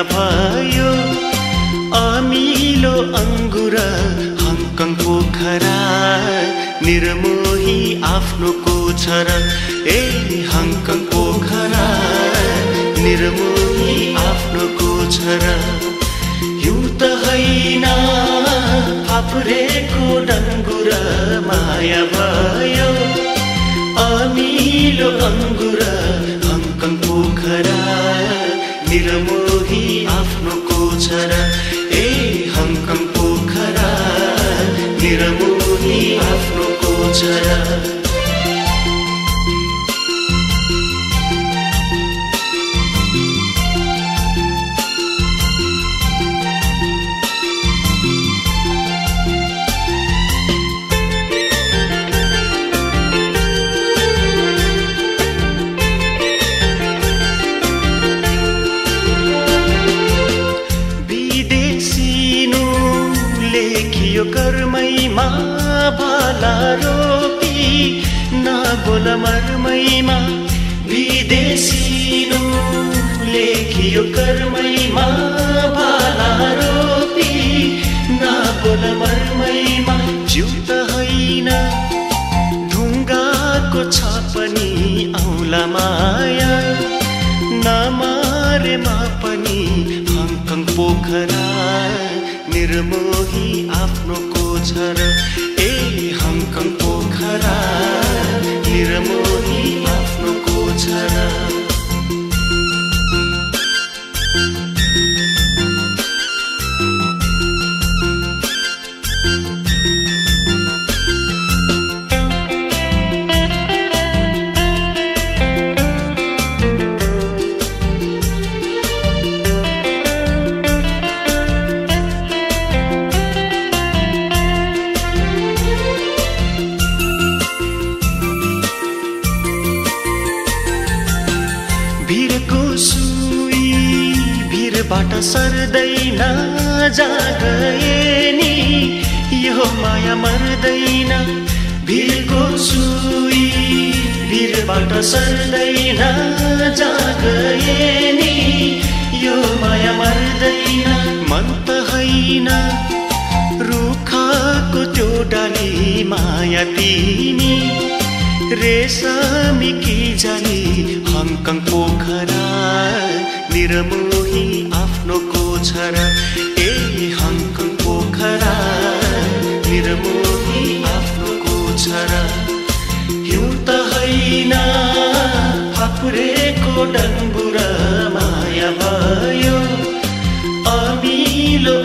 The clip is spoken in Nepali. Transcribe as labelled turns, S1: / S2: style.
S1: माया भयो अमिलो अङ्गुर हङकङ पोखरा निर्मोही आफ्नो कोछर ए हङकङ पोखरा निर्मोही आफ्नो कोछर हिउँ त होइन फापुरेको डङ्गुर माया भयो अमिलो अङ्गुर हङकङ पोखरा निर्मोही आफ्नो कोछर ए हङकङ पोखरा निर्मोही आफ्नो कोछर कर्मैमा भाला रोपी नबोल मर्मैमा विदेशिनु लेखियो कर्मैमा भाला रोपी नबोल मर्मैमा जिउ त होइन ढुङ्गाको छ पनि औला माया नमारेमा पनि हङकङ पोखरा निर्मोही आफ्नो कोछर ए हङकङ पोखरा निर्मोही आफ्नो कोछर बाट सर्दैन जागए नि यो माया मर्दैन भिरको सुई भिरबाट सर्दैन जागए नि यो माया मर्दैन मन त होइन रुखको त्यो डाली माया तिमी रेशमी कि जानी हङकङ पोखरा निर्मोही आफ्नो कोछर ए हङकङ पोखरा निर्मोही आफ्नो कोछर हिउँ त होइन फापुरेको डङ्गुर माया भयो अमिलो